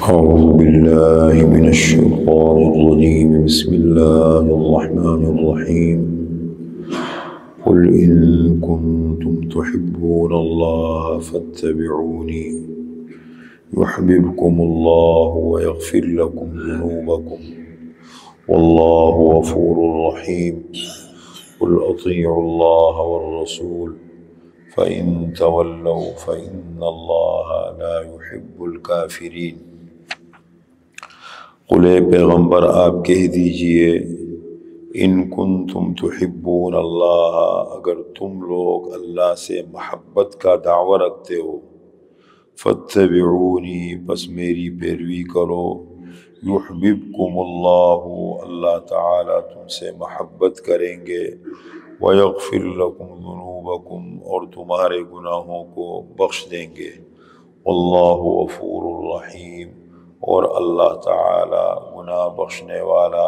أعوذ بالله من الشيطان الرجيم بسم الله الرحمن الرحيم قل إن كنتم تحبون الله فاتبعوني يحببكم الله ويغفر لكم ذنوبكم والله غفور رحيم قل أطيعوا الله والرسول فإن تولوا فإن الله لا يحب الكافرين۔ قل اے پیغمبر آپ کہہ دیجئے ان کنتم تحبون اللہ، اگر تم لوگ اللہ سے محبت کا دعویٰ رکھتے ہو، فاتبعونی پس میری پیروی کرو، یحببکم اللہ اللہ تعالی تم سے محبت کریں گے، ویغفر لکم ذنوبکم اور تمہارے گناہوں کو بخش دیں گے، واللہ غفور الرحیم اور اللہ تعالی گناہ بخشنے والا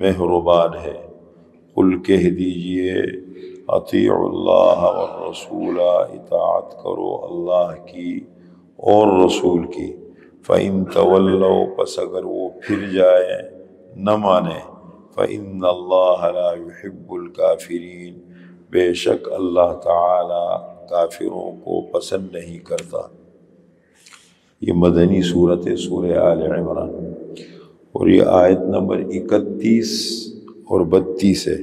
مہربان ہے۔ قل کہہ دیجئے اطیعوا اللہ والرسول، اطاعت کرو اللہ کی اور رسول کی، فإن تولوا پس اگر وہ پھر جائیں نہ مانیں، فإن اللہ لا يحب الکافرین بے شک اللہ تعالی کافروں کو پسند نہیں کرتا۔ یہ مدنی صورت ہے، سورہ آل عمران، اور یہ آیت نمبر 31 اور 32 ہے۔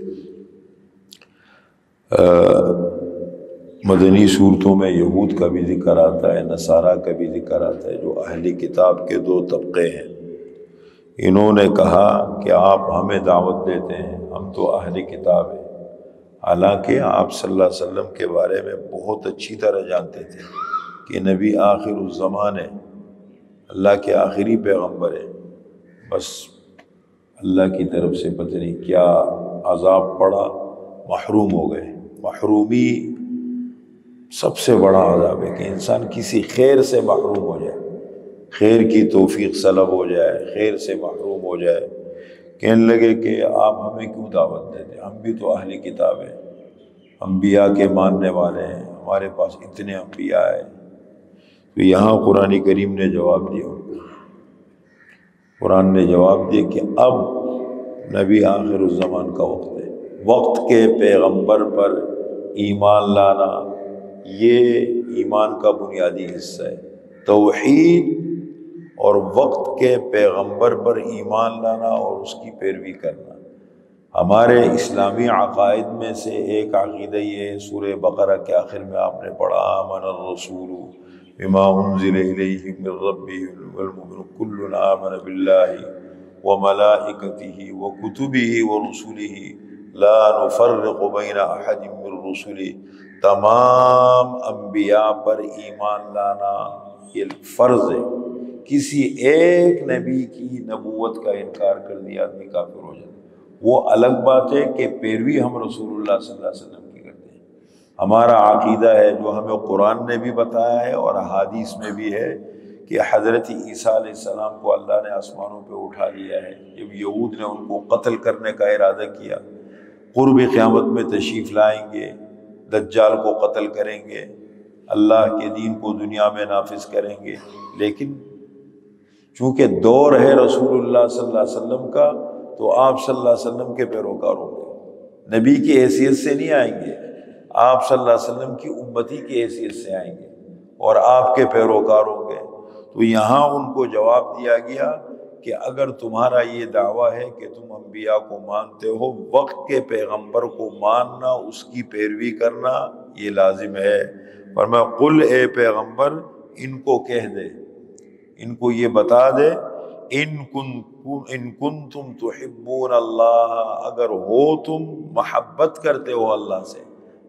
مدنی صورتوں میں یہود کا بھی ذکر آتا ہے، نصارہ کا بھی ذکر آتا ہے، جو اہل کتاب کے دو طبقے ہیں۔ انہوں نے کہا کہ آپ ہمیں دعوت دیتے ہیں، ہم تو اہل کتاب ہیں، حالانکہ آپ صلی اللہ علیہ وسلم کے بارے میں بہت اچھی طرح جانتے تھے کہ نبی آخر الزمان ہے، اللہ کے آخری پیغمبر ہے، بس اللہ کی طرف سے پتہ نہیں کیا عذاب پڑا، محروم ہو گئے۔ محرومی سب سے بڑا عذاب ہے کہ انسان کسی خیر سے محروم ہو جائے، خیر کی توفیق سلب ہو جائے، خیر سے محروم ہو جائے، کہنے لگے کہ آپ ہمیں کیوں دعوت دیتے ہیں، ہم بھی تو اہل کتاب ہیں، انبیاء کے ماننے والے ہیں، ہمارے پاس اتنے انبیاء ہیں۔ تو یہاں قرآن کریم نے جواب دیا، قرآن نے جواب دیا کہ اب نبی آخر الزمان کا وقت ہے، وقت کے پیغمبر پر ایمان لانا یہ ایمان کا بنیادی حصہ ہے۔ توحید اور وقت کے پیغمبر پر ایمان لانا اور اس کی پیروی کرنا۔ ہمارے اسلامی عقائد میں سے ایک عقیدہ یہ ہے، سورہ بقرہ کے آخر میں آپ نے پڑھا آمن الرسول بما انزل الیہ من ربہ والمؤمنون کل آمن باللہ وملائکتہ وکتبہ ورسلہ لا نفرق بین احد من رسلہ۔ تمام انبیاء پر ایمان لانا یہ فرض ہے، کسی ایک نبی کی نبوت کا انکار کر دیا آدمی کافر ہو جاتا۔ وہ الگ بات ہے کہ پیروی ہم رسول اللہ صلی اللہ علیہ وسلم کی کرتے ہیں۔ ہمارا عقیدہ ہے جو ہمیں قرآن نے بھی بتایا ہے اور احادیث میں بھی ہے کہ حضرت عیسیٰ علیہ السلام کو اللہ نے آسمانوں پہ اٹھا لیا ہے۔ جب یہود نے ان کو قتل کرنے کا ارادہ کیا، قرب قیامت میں تشریف لائیں گے، دجال کو قتل کریں گے، اللہ کے دین کو دنیا میں نافذ کریں گے، لیکن چونکہ دور ہے رسول اللہ صلی اللہ علیہ وسلم کا تو آپ صلی اللہ علیہ وسلم کے پیروکار ہوں گے، نبی کی حیثیت سے نہیں آئیں گے، آپ صلی اللہ علیہ وسلم کی امتی کی حیثیت سے آئیں گے اور آپ کے پیروکار ہوں گے۔ تو یہاں ان کو جواب دیا گیا کہ اگر تمہارا یہ دعویٰ ہے کہ تم انبیاء کو مانتے ہو، وقت کے پیغمبر کو ماننا، اس کی پیروی کرنا یہ لازم ہے۔ فرمایا قل اے پیغمبر ان کو کہہ دے، ان کو یہ بتا دے، ان کنتم تحبون اللہ، اگر ہو تم محبت کرتے ہو اللہ سے،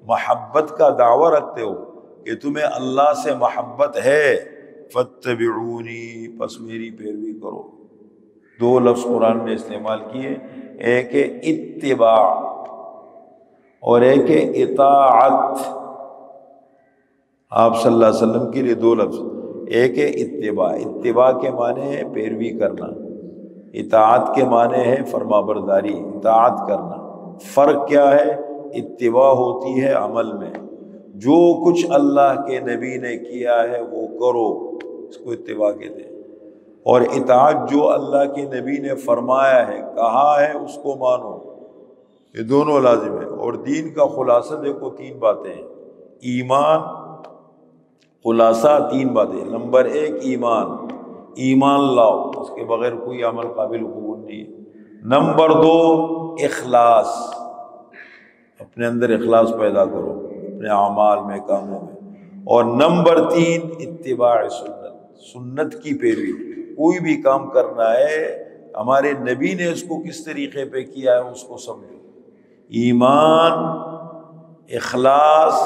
محبت کا دعویٰ رکھتے ہو کہ تمہیں اللہ سے محبت ہے، فاتبعونی پس میری پیروی کرو۔ دو لفظ قرآن نے استعمال کیے، ایک ہے اتباع اور ایک ہے اطاعت۔ آپ صلی اللہ علیہ وسلم کے لیے دو لفظ، ایک ہے اتباع، اتباع کے معنی ہے پیروی کرنا، اطاعت کے معنی ہے فرما برداری، اطاعت کرنا۔ فرق کیا ہے؟ اتباع ہوتی ہے عمل میں، جو کچھ اللہ کے نبی نے کیا ہے وہ کرو، اس کو اتباع کہتے ہیں۔ اور اطاعت جو اللہ کے نبی نے فرمایا ہے کہا ہے اس کو مانو، یہ دونوں لازم ہے۔ اور دین کا خلاصہ دیکھو 3 باتیں ہیں، ایمان، خلاصہ 3 باتیں۔ نمبر 1 ایمان، ایمان لاؤ، اس کے بغیر کوئی عمل قابل قبول نہیں ہے۔ نمبر 2 اخلاص، اپنے اندر اخلاص پیدا کرو اپنے اعمال میں، کاموں میں۔ اور نمبر 3 اتباع سنت، سنت کی پیروی۔ کوئی بھی کام کرنا ہے ہمارے نبی نے اس کو کس طریقے پہ کیا ہے اس کو سمجھو، ایمان، اخلاص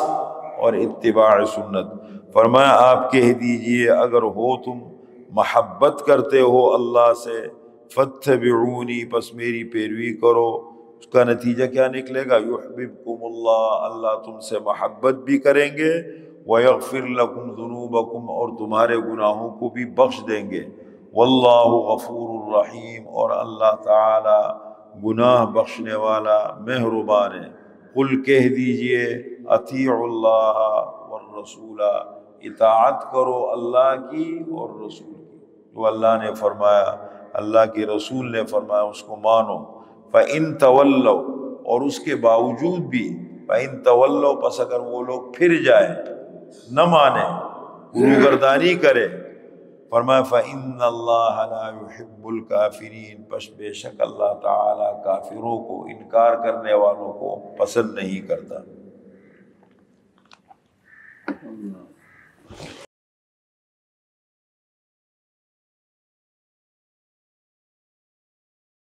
اور اتباع سنت۔ فرمایا آپ کہہ دیجئے اگر ہو تم محبت کرتے ہو اللہ سے، فاتبعونی، پس میری پیروی کرو۔ اس کا نتیجہ کیا نکلے گا؟ یحببکم اللہ، اللہ تم سے محبت بھی کریں گے، ویغفر لکم ذنوبکم، اور تمہارے گناہوں کو بھی بخش دیں گے، واللہ غفور الرحیم، اور اللہ تعالی گناہ بخشنے والا مہربان ہے۔ قل کہہ دیجئے اطیعوا اللہ والرسول، اطاعت کرو اللہ کی اور رسول کی، جو اللہ نے فرمایا، اللہ کے رسول نے فرمایا اس کو مانو۔ فَإِن تَوَلَّوْا، اور اس کے باوجود بھی، فَإِن تَوَلَّوْا، پس اگر وہ لوگ پھر جائیں، نہ مانیں، روگردانی کرے، فرمایا فَإِنَّ اللَّهَ لَا يُحِبُّ الْكَافِرِينَ، پس بے شک اللہ تعالی کافروں کو، انکار کرنے والوں کو پسند نہیں کرتا۔